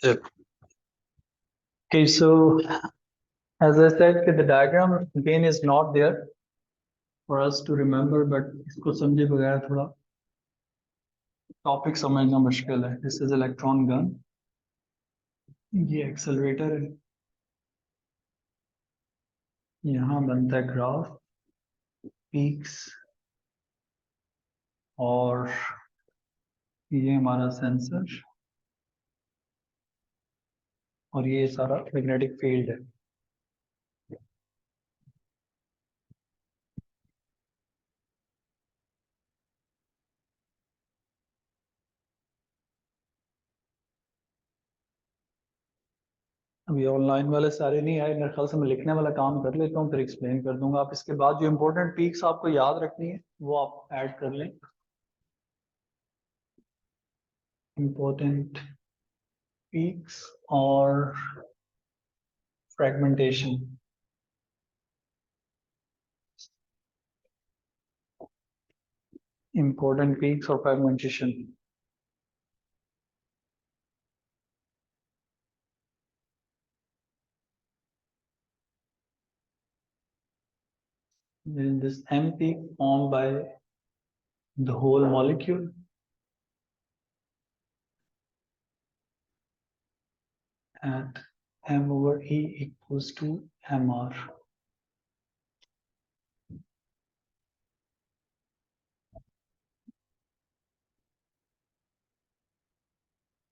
Okay, so as I said, the diagram again is not there for us to remember, but इसको समझे बगैर थोड़ा topic समझना मुश्किल है. This is electron gun. ये एक्सेलरेटर है. यहाँ बनता है ग्राफ, पीक्स, और ये हमारा सेंसर, और ये सारा मैग्नेटिक फील्ड है. अभी ऑनलाइन वाले सारे नहीं आए, मेरे ख्याल से मैं लिखने वाला काम कर लेता हूँ, फिर एक्सप्लेन कर दूंगा. आप इसके बाद जो इम्पोर्टेंट पीक्स आपको याद रखनी है वो आप ऐड कर लें. इम्पोर्टेंट पीक्स और fragmentation. Important peaks or fragmentation. Then this M peak formed by the whole molecule at M over E equals to MR.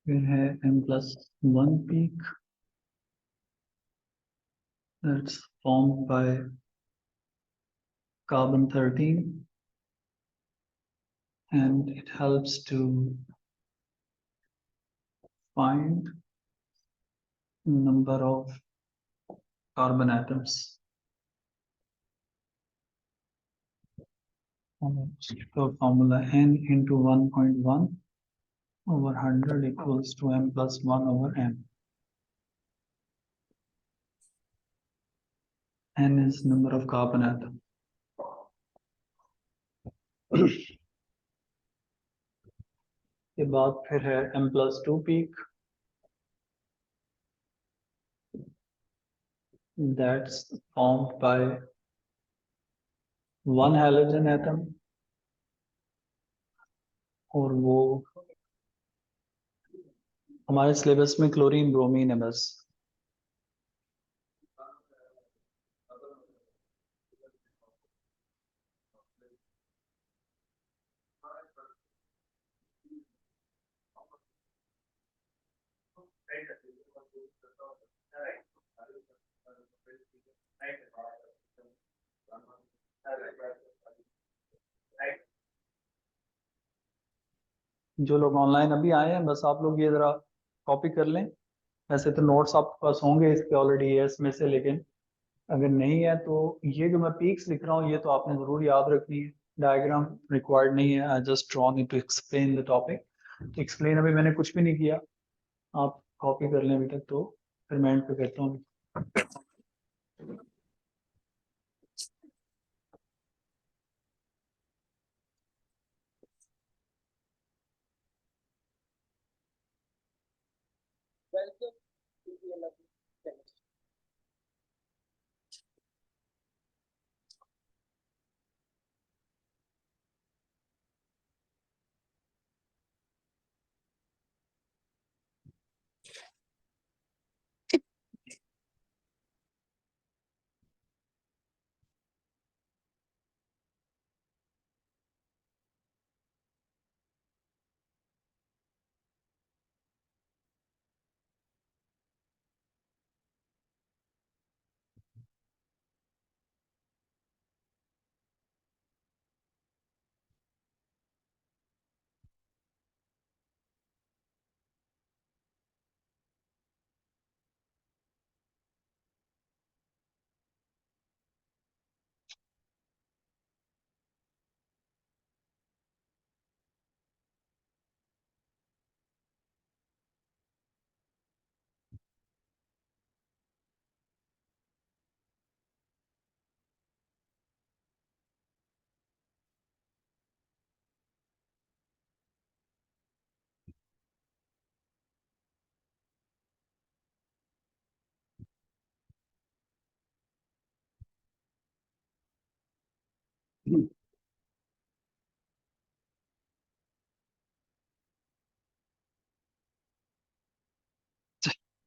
फिर है M+1 peak that's formed by carbon 13, and it helps to find number of carbon atoms. So formula N into 1.1 over 100 equals to M+1 over M. N is number of carbon atom. के बाद फिर है M+2 peak, that's formed by one halogen atom, और वो हमारे syllabus में chlorine bromine है बस. जो लोग ऑनलाइन अभी आए हैं बस आप लोग ये जरा कॉपी कर लें. वैसे तो नोट्स आपके पास होंगे इसके ऑलरेडी है इसमें से, लेकिन अगर नहीं है तो ये जो मैं पीक्स लिख रहा हूँ ये तो आपने जरूर याद रखनी है. डायग्राम रिक्वायर्ड नहीं है, I just drawn it to explain the topic. Explain अभी मैंने कुछ भी नहीं किया, आप कॉपी कर लें अभी तक, तो फिर मैं एंड पे करता हूँ.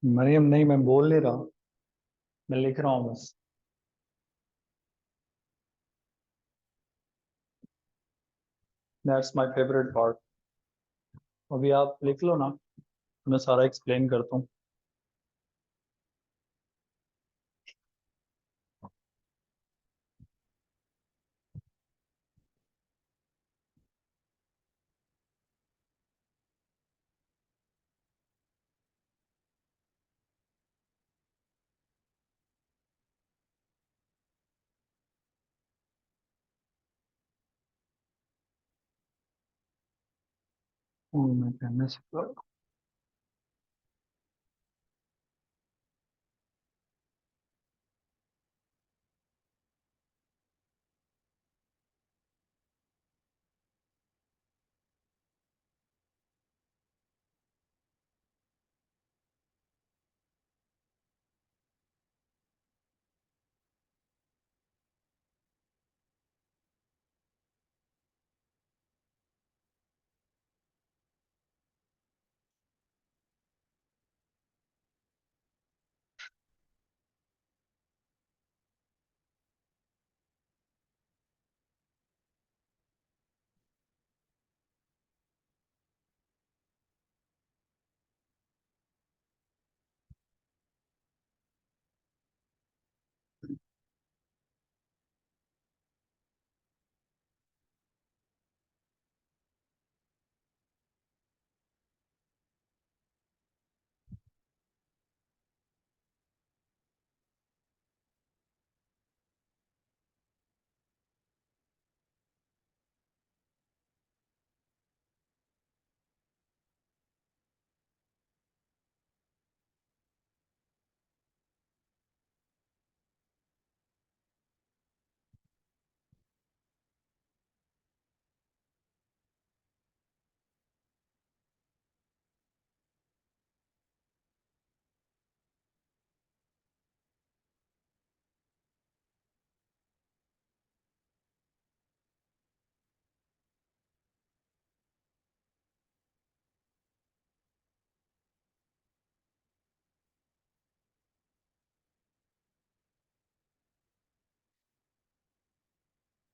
मरियम नहीं, मैं बोल नहीं रहा, मैं लिख रहा हूँ बस। That's my favourite part. अभी आप लिख लो ना, मैं सारा एक्सप्लेन करता हूँ। मैं कहने से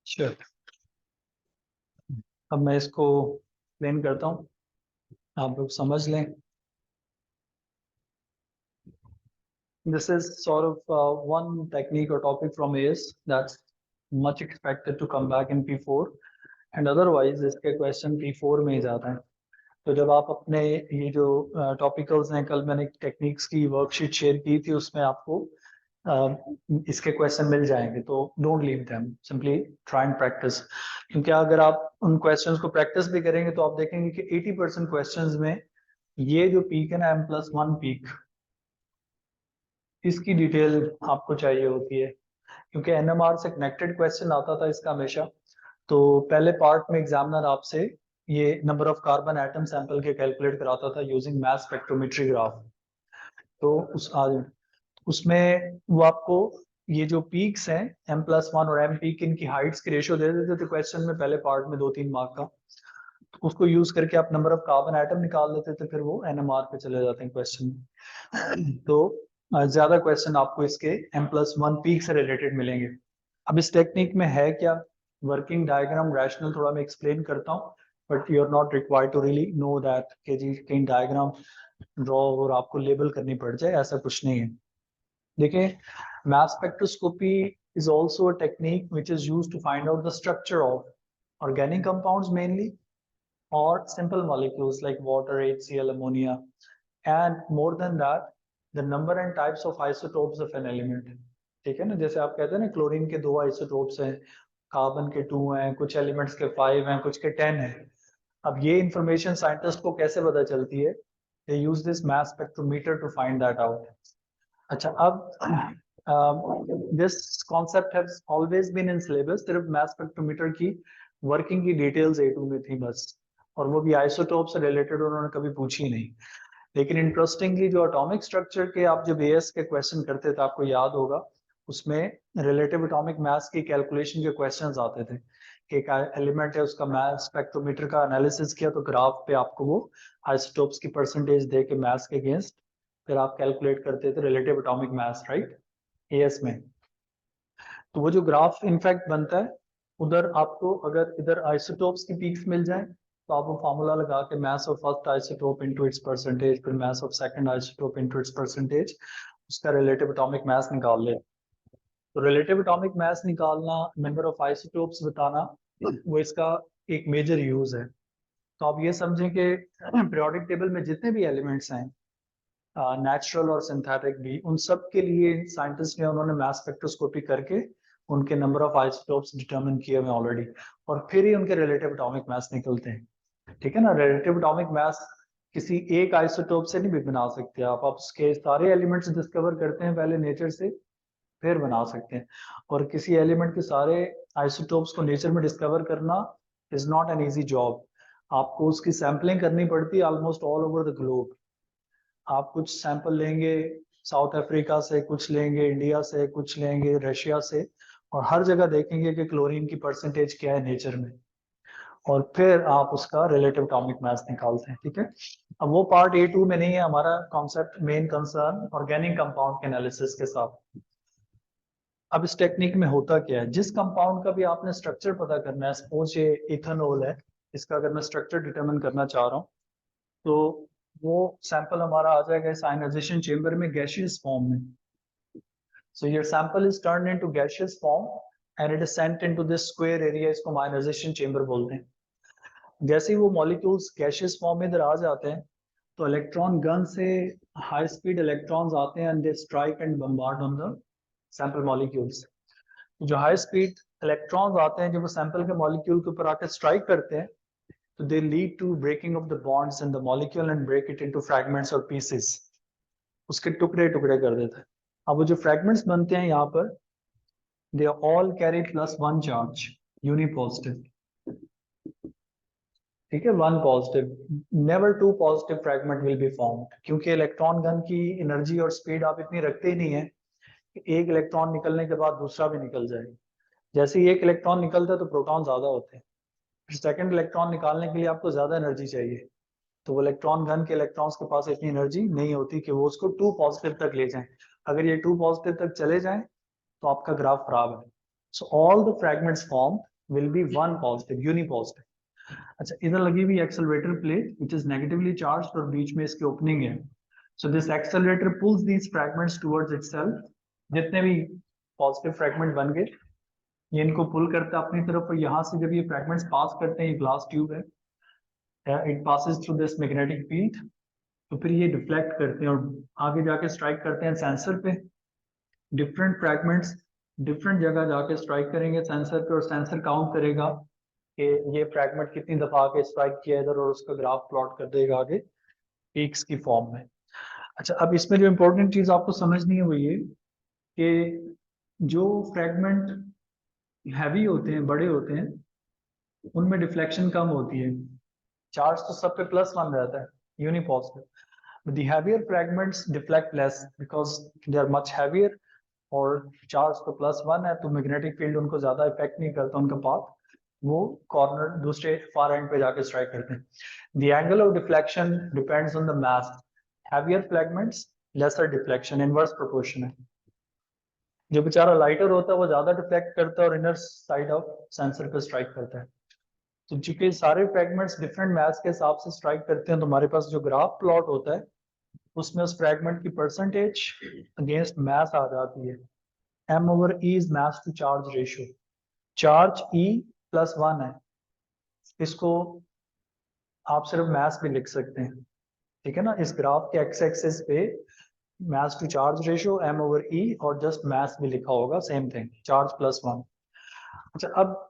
श्योर। अब मैं इसको एक्सप्लेन करता हूँ, आप लोग समझ लें। This is sort of one technique or topic from AS that's much expected to come back in P4, and otherwise इसके question P4 में ही जाता है। तो जब आप अपने ये जो टॉपिकल्स हैं, कल मैंने टेक्निक्स की वर्कशीट शेयर की थी, उसमें आपको इसके क्वेश्चन मिल जाएंगे, तो don't leave them, simply try and practice. क्योंकि अगर आप उन क्वेश्चंस को प्रैक्टिस भी करेंगे तो आप देखेंगे कि 80% क्वेश्चंस में ये जो पीक है ना, M+1 पीक, इसकी डिटेल आपको चाहिए होती है। क्योंकि एनएमआर से कनेक्टेड क्वेश्चन आता था इसका हमेशा। तो पहले पार्ट में एग्जामिनर आपसे ये number of carbon atom sample के कैलकुलेट कराता था यूजिंग मास स्पेक्ट्रोमेट्री ग्राफ। तो उस आज उसमें वो आपको ये जो पीक्स हैं M+1 और M पीक, इनकी हाइट्स की रेशियो दे देते थे क्वेश्चन में, पहले पार्ट में 2-3 मार्क का। तो उसको यूज करके आप नंबर ऑफ कार्बन एटम निकाल लेते थे, फिर वो एनएमआर पे चले जाते हैं क्वेश्चन में। तो ज्यादा क्वेश्चन आपको इसके M+1 पीक से रिलेटेड मिलेंगे। अब इस टेक्निक में है क्या, वर्किंग डायग्राम रैशनल थोड़ा मैं एक्सप्लेन करता हूँ, but you are not required to really know that कि जी कहीं डायग्राम ड्रॉ और आपको लेबल करनी पड़ जाए, ऐसा कुछ नहीं है। देखिए, mass spectroscopy is also a technique which is used to find out the structure of organic compounds mainly, or simple molecules like water, HCl, ammonia, and more than that, the number and types of isotopes of an element। ठीक है ना, जैसे आप कहते हैं ना chlorine के 2 isotopes हैं, कार्बन के 2 हैं, कुछ एलिमेंट्स के 5 हैं, कुछ के 10 हैं। अब ये इंफॉर्मेशन साइंटिस्ट को कैसे पता चलती है? they use this mass spectrometer to find that out। अच्छा, अब this concept has always been in syllabus, सिर्फ मास स्पेक्ट्रोमीटर की वर्किंग की डिटेल्स A2 में थी बस, और वो भी आइसोटोप से रिलेटेड उन्होंने कभी पूछी नहीं। लेकिन इंटरेस्टिंगली जो एटॉमिक स्ट्रक्चर के आप जब एएस के क्वेश्चन करते थे, आपको याद होगा, उसमें रिलेटिव एटॉमिक मास की कैलकुलेशन के क्वेश्चंस आते थे कि एक एलिमेंट है, उसका मास स्पेक्ट्रोमीटर का एनालिसिस किया तो ग्राफ पे आपको वो आइसोटोप्स की परसेंटेज दे के मास के अगेंस्ट फिर आप कैलकुलेट करते थे रिलेटिव एटॉमिक मास, राइट, एएस में। तो वो जो ग्राफ इनफैक्ट बनता है, उधर आपको अगर इधर आइसोटोप्स की पीक्स मिल जाए तो आप वो फार्मूला लगा के mass of first isotope into its percentage, फिर mass of second isotope into its percentage, उसका रिलेटिव एटॉमिक मास निकाल ले। तो रिलेटिव एटॉमिक मास निकालना, नंबर ऑफ आइसोटोप्स बताना, वो इसका एक मेजर यूज है। तो आप ये समझें कि पीरियोडिक टेबल में जितने भी एलिमेंट्स हैं, नेचुरल और सिंथेटिक भी, उन सब के लिए साइंटिस्ट ने उन्होंने मास स्पेक्ट्रोस्कोपी करके उनके नंबर ऑफ आइसोटोप्स डिटरमिन किए हुए ऑलरेडी, और फिर ही उनके रिलेटिव एटॉमिक मास निकलते हैं। ठीक है ना, रिलेटिव एटॉमिक मास किसी एक आइसोटोप से नहीं भी बना सकते आप उसके सारे एलिमेंट्स डिस्कवर करते हैं पहले नेचर से, फिर बना सकते हैं। और किसी एलिमेंट के सारे आइसोटोप्स को नेचर में डिस्कवर करना is not an easy job. आपको उसकी सैम्पलिंग करनी पड़ती है almost all over the globe. आप कुछ सैंपल लेंगे साउथ अफ्रीका से, कुछ लेंगे इंडिया से, कुछ लेंगे रशिया से, और हर जगह देखेंगे कि क्लोरीन की परसेंटेज क्या है नेचर में, और फिर आप उसका रिलेटिव एटॉमिक मास निकालते हैं। ठीक है, अब वो पार्ट A2 में नहीं है हमारा concept, main concern organic compound के एनालिसिस के साथ। अब इस टेक्निक में होता क्या है, जिस कंपाउंड का भी आपने स्ट्रक्चर पता करना है, सपोज ये इथेनॉल है, इसका अगर मैं स्ट्रक्चर डिटरमिन करना चाह रहा हूँ, तो वो सैंपल हमारा आ जाएगा इस आयनाइजेशन चेंबर में गैसियस फॉर्म में। So your sample is turn into gaseous form and it is sent into this square area, इसको आयनाइजेशन चेंबर बोलते हैं। जैसे ही वो मॉलिक्यूल्स गैसियस फॉर्म में इधर आ जाते हैं, तो इलेक्ट्रॉन गन से हाई स्पीड इलेक्ट्रॉन्स आते हैं and they strike and bombard on the sample molecules. जो हाई स्पीड इलेक्ट्रॉन्स आते हैं, जब वो सैंपल के मॉलिक्यूल के ऊपर आकर स्ट्राइक करते हैं, तो they lead to breaking off the bonds in the molecule and break it into fragments और पीसेस, उसके टुकड़े टुकड़े कर देते हैं। अब वो जो फ्रैगमेंट्स बनते हैं यहाँ पर, they all carry +1 charge, unipositive. ठीक है, 1 positive, never 2 positive fragment will be formed, क्योंकि इलेक्ट्रॉन गन की एनर्जी और स्पीड आप इतनी रखते ही नहीं है कि एक इलेक्ट्रॉन निकलने के बाद दूसरा भी निकल जाए। जैसे ही एक इलेक्ट्रॉन निकलता है तो प्रोटॉन ज्यादा होते हैं, फिर सेकंड इलेक्ट्रॉन निकालने के लिए आपको ज्यादा एनर्जी चाहिए, तो वो इलेक्ट्रॉन गन के इलेक्ट्रॉन्स के पास इतनी एनर्जी नहीं होती कि वो उसको 2 पॉजिटिव तक ले जाएं। अगर ये 2 पॉजिटिव तक चले जाएं तो आपका ग्राफ खराब है। So all the fragments form will be 1 positive, unipositive. अच्छा, इधर लगी हुई accelerator plate which is negatively charged और बीच में इसकी ओपनिंग है। So this accelerator pulls these fragments towards itself. जितने भी पॉजिटिव फ्रैगमेंट बन गए, ये इनको पुल करता है अपनी तरफ, और यहाँ से जब ये फ्रैगमेंट्स पास करते हैं, ये ग्लास ट्यूब है, it passes through this magnetic field, तो फिर ये डिफ्लेक्ट करते हैं और आगे जाके स्ट्राइक करते हैं सेंसर पे। डिफरेंट फ्रैगमेंट्स डिफरेंट जगह जाके स्ट्राइक करेंगे सेंसर पे, और सेंसर काउंट करेगा कि ये फ्रैगमेंट कितनी दफा आके स्ट्राइक किया इधर, और उसका ग्राफ प्लॉट कर देगा आगे पीक्स की फॉर्म में। अच्छा, अब इसमें जो इम्पोर्टेंट चीज आपको समझनी है वो ये कि जो फ्रैगमेंट हैवी होते हैं, बड़े होते हैं, उनमें डिफ्लेक्शन कम होती है, चार्ज तो सब पे +1 रहता है, unipositive. The heavier fragments deflect less because they are much heavier, और चार्ज तो +1 है, तो मैग्नेटिक फील्ड उनको ज्यादा इफेक्ट नहीं करता उनका पाथ, वो कॉर्नर दूसरे फार एंड पे जाके स्ट्राइक करते हैं। The angle of deflection depends on the mass. Heavier fragments, lesser deflection, inverse proportion है। जो बेचारा लाइटर होता है वो ज्यादा डिफ्लेक्ट करता है और इनर साइड ऑफ सेंसर पे स्ट्राइक करता है। तो चूंकि सारे फ्रैगमेंट्स डिफरेंट मास के हिसाब से स्ट्राइक करते हैं, तो हमारे पास जो ग्राफ प्लॉट होता है उसमें उस फ्रैगमेंट की परसेंटेज अगेंस्ट मास आ जाती है। m/e is mass to charge ratio. Charge E +1 है, इसको आप सिर्फ मास भी लिख सकते हैं। ठीक है ना, इस ग्राफ के एक्स एक्सिस पे मास टू चार्ज रेशियो m/e और जस्ट मास भी लिखा होगा, सेम थिंग, चार्ज +1। अच्छा, अब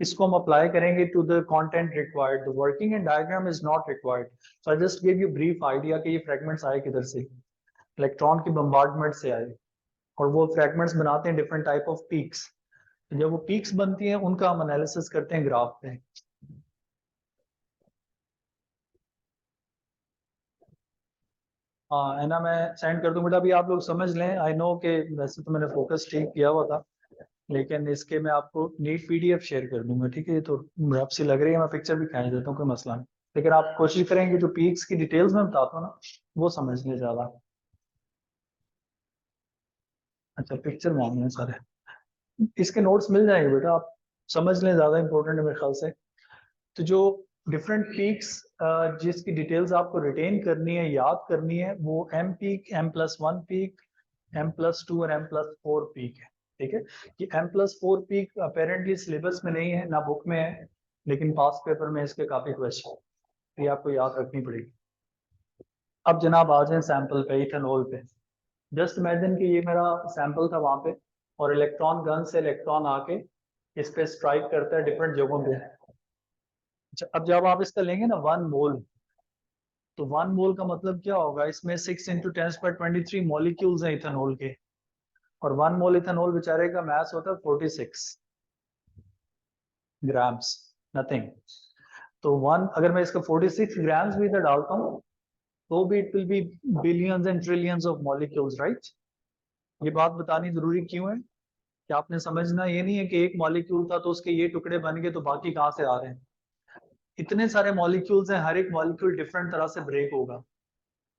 इसको हम अप्लाई करेंगे to the content required. The working and diagram is not required, so I just give you brief idea कि ये फ्रैगमेंट्स आए किधर से, इलेक्ट्रॉन की बम्बार्डमेंट से आए, और वो फ्रैगमेंट्स बनाते हैं डिफरेंट टाइप ऑफ पीक्स। जब वो पीक्स बनती हैं उनका हम एनालिसिस करते हैं ग्राफ पे। हाँ है ना, मैं सेंड कर दूं बेटा, अभी आप लोग समझ लें। आई नो कि वैसे तो मैंने फोकस ठीक किया हुआ था, लेकिन इसके मैं आपको नीट PDF शेयर कर दूंगा। ठीक है, ये तो रफ सी लग रही है, मैं पिक्चर भी खींच देता हूँ, कोई मसला नहीं, लेकिन आप कोशिश करेंगे जो पीक्स की डिटेल्स में बताता हूँ ना, वो समझ लें ज्यादा। अच्छा पिक्चर मांगने सारे, इसके नोट्स मिल जाएंगे बेटा, आप समझ लें, ज्यादा इंपॉर्टेंट है मेरे ख्याल से। तो जो डिफरेंट पीक्स जिसकी डिटेल्स आपको रिटेन करनी है, याद करनी है, वो M peak, M+1 peak, M+2 और M+4 पीक है। ठीक है, ये M+4 पीक अपेरेंटली सिलेबस में नहीं है, ना बुक में है, लेकिन पास पेपर में इसके काफी क्वेश्चन, ये आपको याद रखनी पड़ेगी। अब जनाब आ जाए सैंपल पे, इथेनॉल पे। जस्ट इमेजिन कि ये मेरा सैंपल था वहां पे, और इलेक्ट्रॉन गन से इलेक्ट्रॉन आके इस पे स्ट्राइक करता है डिफरेंट जगहों पे। अच्छा, अब जब आप इसका लेंगे ना 1 मोल, तो 1 मोल का मतलब क्या होगा, इसमें 6 × 10⁻23 मॉलिक्यूल्स हैं इथेनॉल के, और 1 मोल इथेनॉल बेचारे का मास होता है 46 ग्राम्स, नथिंग। तो वन, अगर मैं इसका 46 ग्राम्स भी इधर डालता हूँ, तो भी it will be billions and trillions of molecules, right. ये बात बतानी जरूरी क्यों है, कि आपने समझना ये नहीं है कि एक मॉलिक्यूल था तो उसके ये टुकड़े बन गए तो बाकी कहाँ से आ रहे हैं। इतने सारे मॉलिक्यूल्स हैं, हर एक मॉलिक्यूल डिफरेंट तरह से ब्रेक होगा,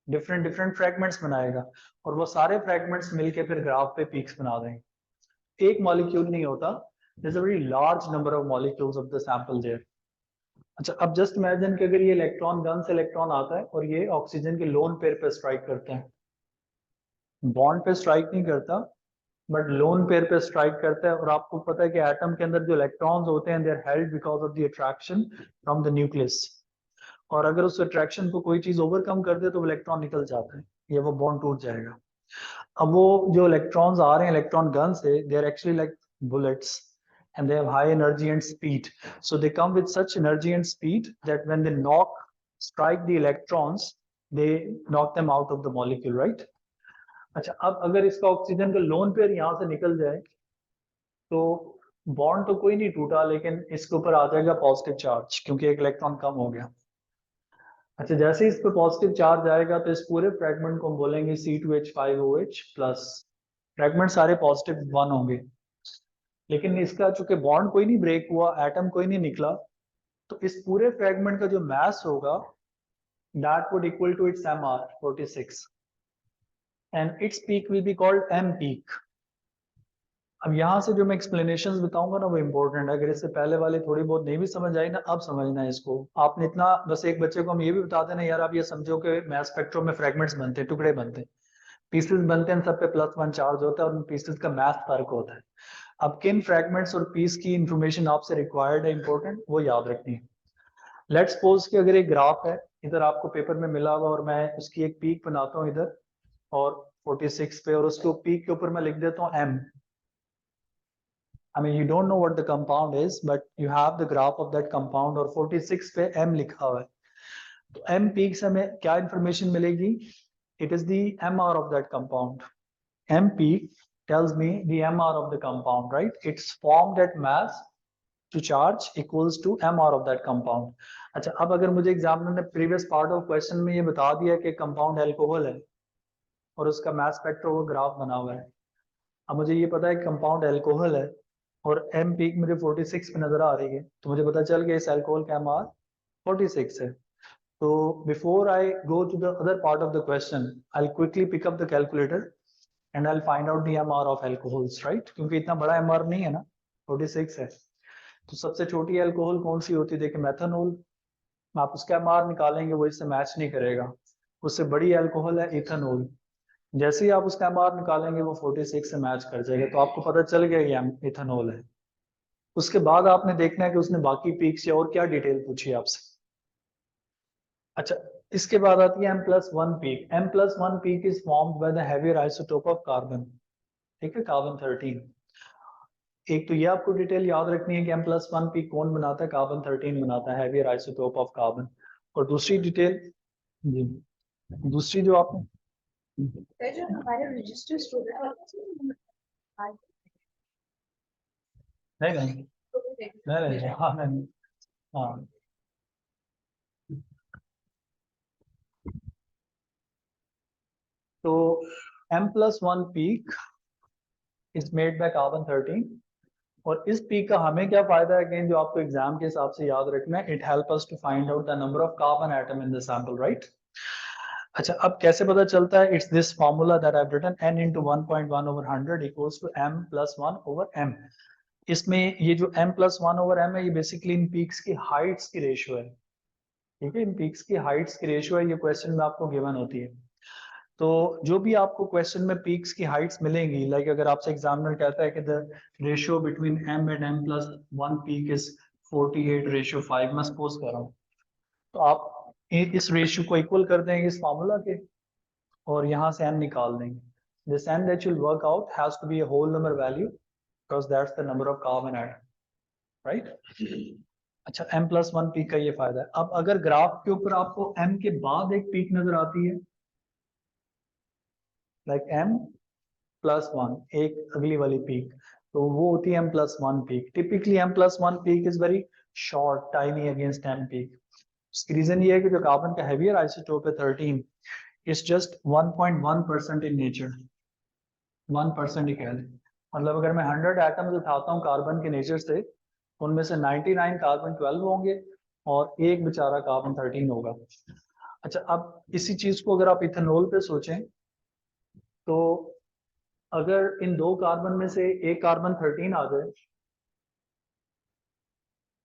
डिफरेंट डिफरेंट फ्रैगमेंट्स बनाएगा, और वो सारे फ्रैगमेंट्स मिलके फिर ग्राफ पे पीक्स बना देंगे। एक मॉलिक्यूल नहीं होता, there's a very large number of molecules of the sample there. अच्छा, अब जस्ट इमेजिन कि अगर ये इलेक्ट्रॉन गन से इलेक्ट्रॉन आता है और ये ऑक्सीजन के लोन पेयर पे स्ट्राइक करते हैं, बॉन्ड पे स्ट्राइक नहीं करता, बट लोन पेयर पे स्ट्राइक करता है। और आपको पता है कि एटम के अंदर जो इलेक्ट्रॉन्स होते हैं, they are held because of the attraction from the nucleus, और अगर उस अट्रैक्शन को कोई चीज ओवरकम कर दे तो वो इलेक्ट्रॉन निकल जाता है, या वो बॉन्ड टूट जाएगा। अब वो जो इलेक्ट्रॉन्स आ रहे हैं इलेक्ट्रॉन गन से, they are actually like bullets, and they have high energy and speed. So they come with such energy and speed that when they strike the electrons, they knock them out of the molecule, right? अच्छा, अब अगर इसका oxygen का lone pair यहाँ से निकल जाए, तो बॉन्ड तो कोई नहीं टूटा, लेकिन इसके ऊपर आ जाएगा पॉजिटिव चार्ज, क्योंकि एक इलेक्ट्रॉन कम हो गया। अच्छा, जैसे ही इस पर पॉजिटिव चार्ज आएगा तो इस पूरे फ्रेगमेंट को हम बोलेंगे C2H5OH प्लस। फ्रेगमेंट सारे +1 होंगे, लेकिन इसका चूंकि बॉन्ड कोई नहीं ब्रेक हुआ, एटम कोई नहीं निकला, तो इस पूरे फ्रेगमेंट का जो मास होगा, that would equal to its MR 46, and its peak will be called M peak. अब यहाँ से जो मैं एक्सप्लेनेशंस बताऊंगा ना, वो इंपॉर्टेंट है। अगर इससे पहले वाले थोड़ी बहुत नहीं भी समझ आई ना, अब समझना है इसको। आपने इतना बस एक बच्चे को हम ये भी बता देना, यार आप ये समझो कि मैथ स्पेक्ट्रम में फ्रेगमेंट्स बनते हैं, टुकड़े बनते हैं, पीसेस बनते हैं, सब पे +1 चार्ज होता है, और उन पीसेस का मैथ फर्क होता है। अब किन फ्रेगमेंट्स और पीस की इंफॉर्मेशन आपसे रिक्वायर्ड है, इंपॉर्टेंट, वो याद रखनी है। लेट्स सपोज कि अगर एक ग्राफ है, इधर आपको पेपर में मिला हुआ, और मैं उसकी एक पीक बनाता हूँ इधर, और 46 पे, और उसको पीक के ऊपर मैं लिख देता हूँ M। I mean, you don't know what the compound is, but you have the graph of that compound, और 46 पे M लिखा हुआ है। तो M peak से हमें क्या इंफॉर्मेशन मिलेगी? It is the MR of that compound. M peak tells me the MR of the compound, right? It's formed at mass to charge equals to MR of that compound. अच्छा, अब अगर मुझे examiner ने previous part of question में ये बता दिया कि कंपाउंड अल्कोहल है, और उसका मास स्पेक्ट्रो ग्राफ बना हुआ है, अब मुझे ये पता है कंपाउंड अल्कोहल है, और एम पीक मुझे 46 पे नजर आ रही है, तो मुझे पता चल गया इस अल्कोहल का MR 46 है। तो before I go to the other part of the question, I quickly pick up the calculator and I find out the MR of alcohols, right, क्योंकि इतना बड़ा MR नहीं है ना, 46 है। तो सबसे छोटी अल्कोहल कौन सी होती है? देखिए मेथनॉल, आप उसका MR निकालेंगे वो इससे मैच नहीं करेगा। उससे बड़ी अल्कोहल है इथेनॉल, जैसे ही आप उसका MR निकालेंगे वो 46 से मैच कर जाएगा, तो आपको पता चल गया ये इथेनॉल है। उसके बाद आपने देखना है कि उसने बाकी पीक्स या और क्या डिटेल पूछी आपसे। अच्छा, इसके बाद आती है M+1 peak. M+1 peak is formed by the heavier isotope of carbon, ठीक है, कार्बन 13। एक तो ये आपको डिटेल याद रखनी है कि M+1 पीक कौन बनाता है, कार्बन 13 बनाता है, हेवियर आइसोटोप ऑफ कार्बन। और दूसरी डिटेल जी, दूसरी जो आपने जो हमारे रजिस्टर स्टूडेंट नहीं नहीं नहीं नहीं, हाँ नहीं, हाँ। तो M+1 peak is made by carbon 13, और इस पीक का हमें क्या फायदा है, अगेन जो आपको एग्जाम के हिसाब से याद रखना है, it help us to find out the number of carbon atom in the sample, right. अच्छा, अब कैसे पता चलता है? It's this formula that I have written n into 1.1 over 100 equals to m plus 1 over m. इसमें ये जो m plus 1 over m है, ये बेसिकली इन पीक्स की हाइट्स की रेशियो है। ठीक है, इन पीक्स की हाइट्स की रेशियो है, ये क्वेश्चन में आपको गिवन होती है। तो जो भी आपको क्वेश्चन में पीक्स की हाइट्स मिलेंगी, लाइक अगर आपसे एग्जामिनर कहता है कि the ratio between m and m plus 1 peak is 48:5, मैं सपोज कर रहा हूँ, तो आप इस रेशियो को इक्वल कर देंगे इस फार्मूला के, और यहाँ से n निकाल देंगे। This n that you'll work out has to be a whole number value because that's the number of carbon atom, right? अच्छा, m plus 1 पीक का ये फायदा है। अब अगर ग्राफ के ऊपर आपको m के बाद एक पीक नजर आती है, लाइक m plus 1, एक अगली वाली पीक, तो वो होती है m plus 1 peak. Typically m plus 1 peak is very short, tiny against m peak. इसकी रीजन ये है कि जो कार्बन का हेवियर आइसोटोप है 13, इज जस्ट 1.1% इन नेचर, 1% ही कह लें। मतलब अगर मैं 100 एटम्स उठाता हूँ कार्बन के नेचर से, उनमें से 99 कार्बन 12 होंगे और एक बेचारा कार्बन 13 होगा। अच्छा, अब इसी चीज को अगर आप इथेनॉल पे सोचें, तो अगर इन दो कार्बन में से एक कार्बन 13 आ जाए,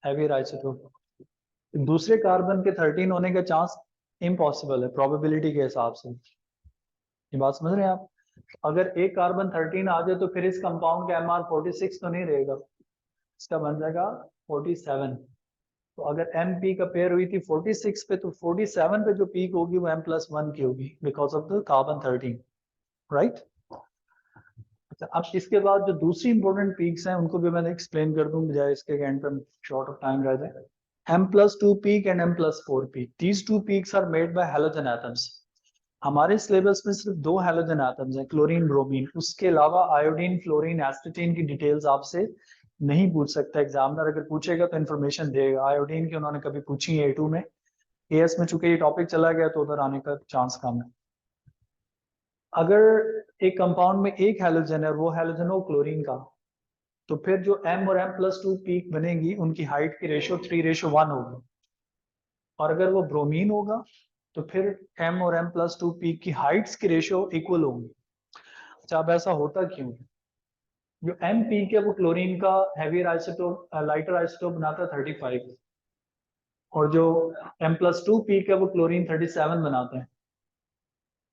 हैवियर आइसोटोप, दूसरे कार्बन के 13 होने का चांस इम्पॉसिबल है प्रोबेबिलिटी के हिसाब से। ये बात समझ रहे हैं आप? अगर एक कार्बन 13 आ जाए तो फिर इस कंपाउंड का MR 46 तो नहीं रहेगा, इसका बन जाएगा 47। तो अगर m पीक अपेयर हुई थी 46 पे, तो 47 पे जो पीक होगी वो m plus 1 की होगी because of the carbon 13, right? अच्छा, अब इसके बाद जो दूसरी इंपॉर्टेंट पीक्स हैं उनको भी मैंने एक्सप्लेन कर दूं, बजाय इसके एंड पे शॉर्ट ऑफ टाइम रह जाए। m+2 peak and m+4 peak, these two peaks are made by halogen atoms. हमारे सिलेबस में सिर्फ दो हैलोजन एटम्स हैं, क्लोरीन ब्रोमीन। उसके अलावा आयोडीन, फ्लोरीन, एस्टेटीन की डिटेल्स आपसे नहीं पूछ सकता एग्जामिनर। अगर पूछेगा तो इन्फॉर्मेशन देगा। आयोडीन की उन्होंने कभी पूछी है A2 में, AS में चूंकि ये टॉपिक चला गया तो उधर आने का चांस कम है। अगर एक कंपाउंड में एक हैलोजन है और वो हैलोजन हो क्लोरीन का, तो फिर जो m और m+2 पीक बनेगी उनकी हाइट की रेशियो 3:1 होगी। और अगर वो ब्रोमीन होगा तो फिर m और m+2 पीक की हाइट्स की रेशियो इक्वल होगी। अच्छा, अब ऐसा होता क्यों? जो m पीक है वो क्लोरीन का हैवियर आइसोटोप, लाइटर आइसोटोप बनाता है 35, और जो m+2 पीक है वो क्लोरीन 37 बनाता है।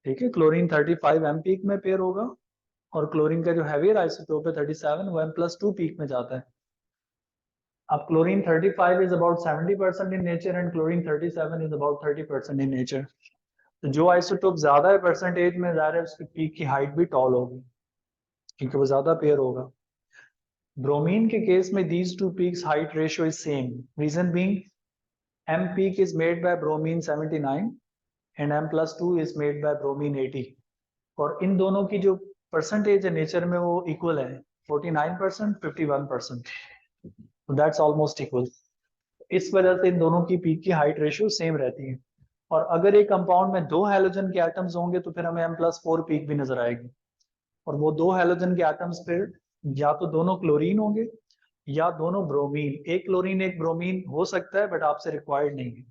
ठीक है, क्लोरीन 35 m पीक में पेयर होगा, और क्लोरीन का जो हैवियर आइसोटोप है 37 वो m+2 पीक में जाता है। अब chlorine 35 is about 70% in nature and chlorine 37 is about 30% in nature. तो जो आइसोटोप ज्यादा है परसेंटेज में, ज्यादा है उसकी पीक की हाइट भी टॉल होगी क्योंकि वो ज्यादा पेयर होगा। ब्रोमीन के केस में these two peaks height ratio is same, reason being m peak is made by bromine 79 and m+2 is made by bromine 80, और इन दोनों की जो परसेंटेज है नेचर में वो इक्वल है, 49% 51%, तो दैट्स ऑलमोस्ट इक्वल। इस वजह से इन दोनों की पीक की हाइट रेशियो सेम रहती है। और अगर एक कंपाउंड में दो हैलोजन के एटम्स होंगे तो फिर हमें m+4 पीक भी नजर आएगी, और वो दो हैलोजन के एटम्स फिर या तो दोनों क्लोरीन होंगे या दोनों ब्रोमीन। एक क्लोरीन एक ब्रोमीन हो सकता है बट आपसे रिक्वायर्ड नहीं है।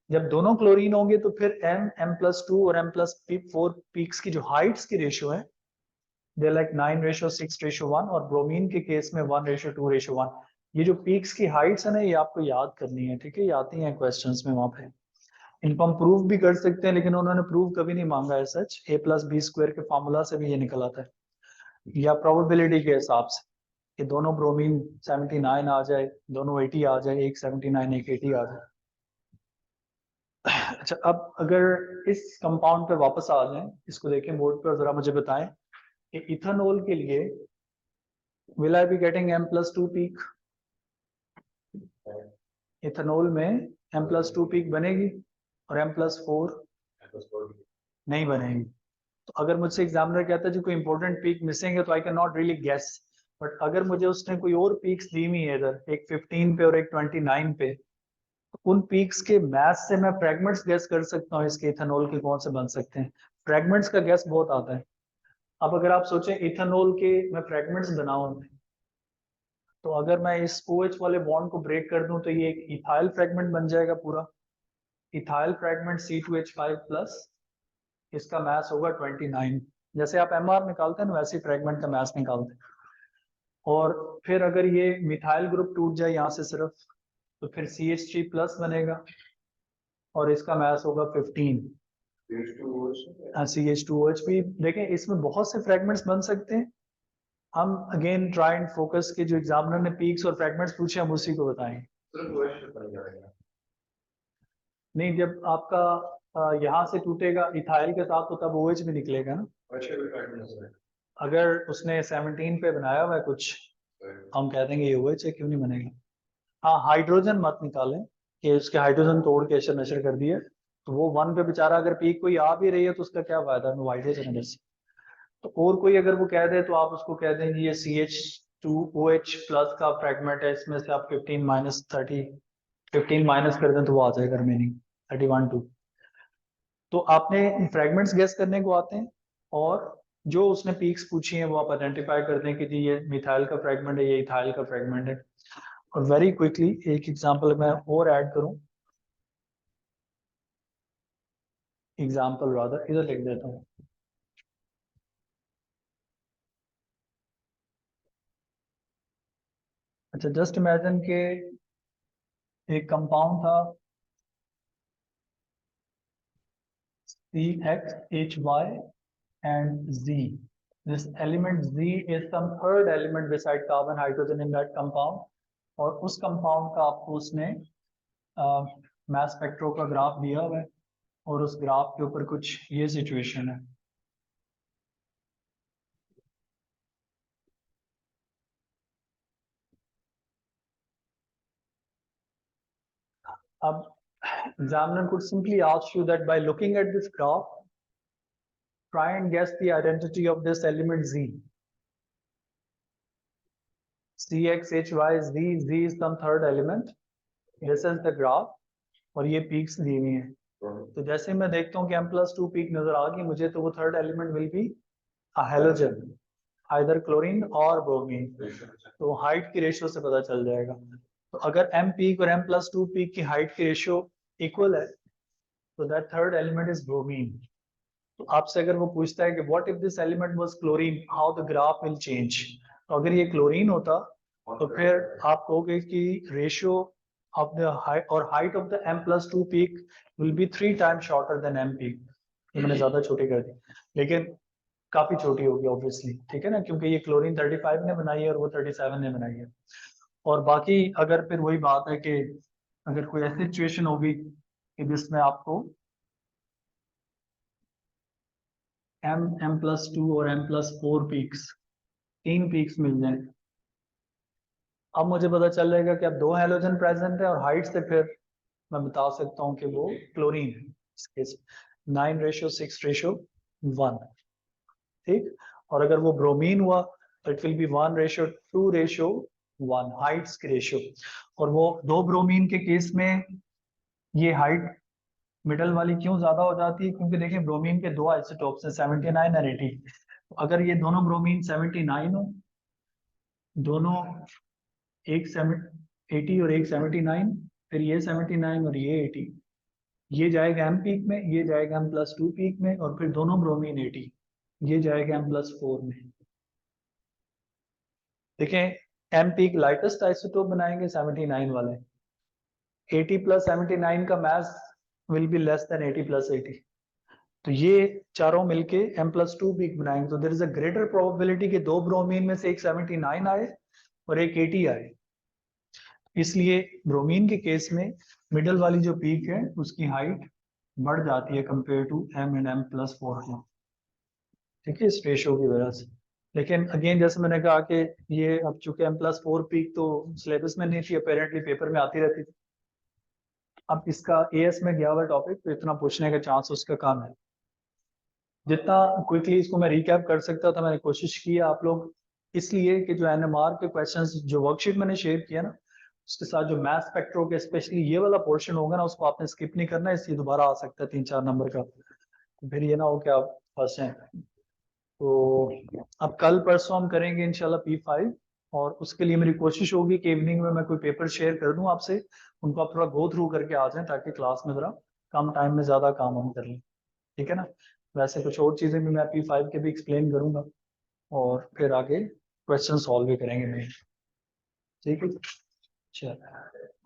जब दोनों क्लोरीन होंगे तो फिर m+2 और m+4 पीक्स की जो हाइट्स की रेशियो है दे लाइक 9:6:1, और ब्रोमीन के केस में 1:2:1। ये जो पीक्स की हाइट्स है ना, ये आपको याद करनी है। ठीक है, ये आती हैं क्वेश्चंस में, वहां पे इनको हम प्रूव भी कर सकते हैं, लेकिन उन्होंने प्रूव कभी नहीं मांगा है सच। a+b² के फार्मूला से भी ये निकल आता है, या प्रोबेबिलिटी के हिसाब से कि दोनों ब्रोमीन 79 आ जाए, दोनों 80 आ जाए, एक 79 एक 80 आ जाए। अच्छा, अब अगर इस कंपाउंड पे वापस आ जाएं, इसको देखें बोर्ड पर, जरा मुझे बताएं कि इथेनॉल के लिए will I be getting m+2 peak? Ethanol में m+2 पीक बनेगी और m+4 नहीं बनेगी। तो अगर मुझसे एग्जामिनर कहता है जी कोई इंपॉर्टेंट पीक मिसिंग है, तो I can not really guess. But अगर मुझे उसने कोई और पीक्स दी हुई है इधर, एक 15 पे और एक 29 पे, तो उन पीक्स के मैथ से मैं फ्रेगमेंट्स गेस कर सकता हूँ इसके इथेनॉल के कौन से बन सकते हैं। फ्रेगमेंट्स का गेस बहुत आता है। अब अगर आप सोचें इथेनॉल के मैं फ्रेगमेंट्स बनाऊं, तो अगर मैं इस OH वाले बॉन्ड को ब्रेक कर दूं तो ये एक इथाइल फ्रेगमेंट बन जाएगा पूरा। इथाइल फ्रेगमेंट C2H5 प्लस इसका मास होगा 29। जैसे आप MR निकालते हैं ना वैसे फ्रेगमेंट का मास निकालते हैं। और फिर अगर ये मिथाइल ग्रुप टूट जाए यहाँ से सिर्फ, तो फिर CH3 प्लस बनेगा और इसका मास होगा 15। CH2OH भी देखें, इसमें बहुत से फ्रेगमेंट्स बन सकते हैं। हम अगेन ट्राई एंड फोकस के जो एग्जामिनर ने पीक्स और फ्रेगमेंट्स पूछे हम उसी को बताएंगे। नहीं, जब आपका यहाँ से टूटेगा इथाइल के साथ तो तब OH भी निकलेगा ना। अगर उसने 17 पे बनाया हुआ है कुछ, हम कह देंगे ये OH है, क्यों नहीं बनेगा। हाँ, हाइड्रोजन मत निकालें कि उसके हाइड्रोजन तोड़ के ऐसे नशर कर दिए, तो वो 1 पे बेचारा अगर पीक कोई आ भी रही है तो उसका क्या फायदा, हाइड्रोजन है बस। तो और कोई अगर वो कह दे तो आप उसको कह देंगे ये CH2OH प्लस का फ्रेगमेंट है, इसमें से आप 15 माइनस 30 15 माइनस कर दें तो वो आ जाएगा रिमेनिंग 31 2। तो आपने फ्रेगमेंट्स गेस करने को आते हैं, और जो उसने पीक्स पूछी हैं वो आप आइडेंटिफाई कर दें कि जी ये मिथाइल का फ्रेगमेंट है, ये इथाइल का फ्रेगमेंट है। और वेरी क्विकली एक एग्जांपल मैं और ऐड करूं, एग्जांपल रादर इधर लिख देता हूं। अच्छा, जस्ट इमेजिन के एक कंपाउंड था CXHY and Z. This element Z is some third element beside carbon hydrogen in that compound, और उस कंपाउंड का आपको उसने मास स्पेक्ट्रो का ग्राफ दिया हुआ है, और उस ग्राफ के ऊपर कुछ ये सिचुएशन है। अब examiner could simply ask you that by looking at this graph, try and guess the identity of this element Z. CXHYZ, Z is some third element. This is the graph, और ये peaks दी हुई हैं। तो जैसे मैं देखता हूँ कि M+2 पीक नजर आ गई मुझे, तो वो third element will be halogen, either chlorine और ब्रोमीन। तो हाइट की रेशियो से पता चल जाएगा। तो अगर M पीक और M+2 पीक की हाइट की रेशियो इक्वल है तो that third element is bromine. तो आपसे अगर वो पूछता है कि what if this element was chlorine, how the graph will change, तो अगर ये क्लोरीन होता तो फिर आप कहोगे कि ratio of the height of the M+2 peak will B 3 times shorter than M peak. ये मैंने ज्यादा छोटी कर दी, लेकिन काफी छोटी होगी ऑब्वियसली, ठीक है ना, क्योंकि ये क्लोरीन 35 ने बनाई है और वो 37 ने बनाई है। और बाकी अगर फिर वही बात है कि अगर कोई ऐसी सिचुएशन होगी कि जिसमें आपको M+2 और M+4 पीक्स, 3 पीक्स मिल जाए, अब मुझे पता चल जाएगा कि अब 2 हैलोजन प्रेजेंट है, और हाइट से फिर मैं बता सकता हूँ कि वो क्लोरीन है। इस केस 9:6:1, ठीक। और अगर वो ब्रोमीन हुआ तो इट विल बी 1:2:1, हाइट्स की रेशियो। और वो 2 ब्रोमीन के केस में ये हाइट मिडल वाली क्यों ज्यादा हो जाती है, क्योंकि देखिए ब्रोमीन के 2 आइसोटोप्स हैं 79 और 80। अगर ये दोनों ब्रोमीन 79 हो, दोनों एक 80 और एक 79, फिर ये 79 और ये 80, ये जाएगा M पीक में, ये जाएगा M+2 पीक में, और फिर दोनों ब्रोमीन 80, ये जाएगा M+4 में। देखें M पीक लाइटेस्ट आइसोटोप बनाएंगे 79 वाले, 80 + 79 का mass will be less than 80 + 80, तो ये चारों मिलके M+2 पीक बनाएंगे। तो there is a greater probability कि 2 ब्रोमीन में से एक 79 आए और एक 80 आए। इसलिए ब्रोमीन के केस में मिडल वाली जो पीक है उसकी हाइट बढ़ जाती है compare to M and M+4 को, ठीक है, इस रेशियो की वजह से। लेकिन अगेन जैसे मैंने कहा कि ये अब चूंकि M+4 पीक तो सिलेबस में नहीं थी, अपेरेंटली पेपर में आती रहती थी। अब इसका AS में गया हुआ टॉपिक, तो इतना पूछने का चांस उसका कम है। जितना क्विकली इसको मैं रिकैप कर सकता था मैंने कोशिश की है। आप लोग इसलिए कि जो NMR के क्वेश्चंस जो वर्कशीट मैंने शेयर किया ना, उसके साथ जो मैथ स्पेक्ट्रो के स्पेशली ये वाला पोर्शन होगा ना, उसको आपने स्किप नहीं करना है, इसलिए दोबारा आ सकता है 3-4 नंबर का, तो फिर ये ना हो कि आप फंसे हैं। तो अब कल परसों हम करेंगे इंशाल्लाह P5, और उसके लिए मेरी कोशिश होगी कि इवनिंग में मैं कोई पेपर शेयर कर दूं आपसे, उनको आप थोड़ा गो थ्रू करके आ जाएं ताकि क्लास में जरा कम टाइम में ज्यादा काम हम कर लें, ठीक है ना। वैसे कुछ और चीज़ें भी मैं P5 के भी एक्सप्लेन करूँगा और फिर आगे क्वेश्चन सॉल्व भी करेंगे मेन। ठीक है, चलो।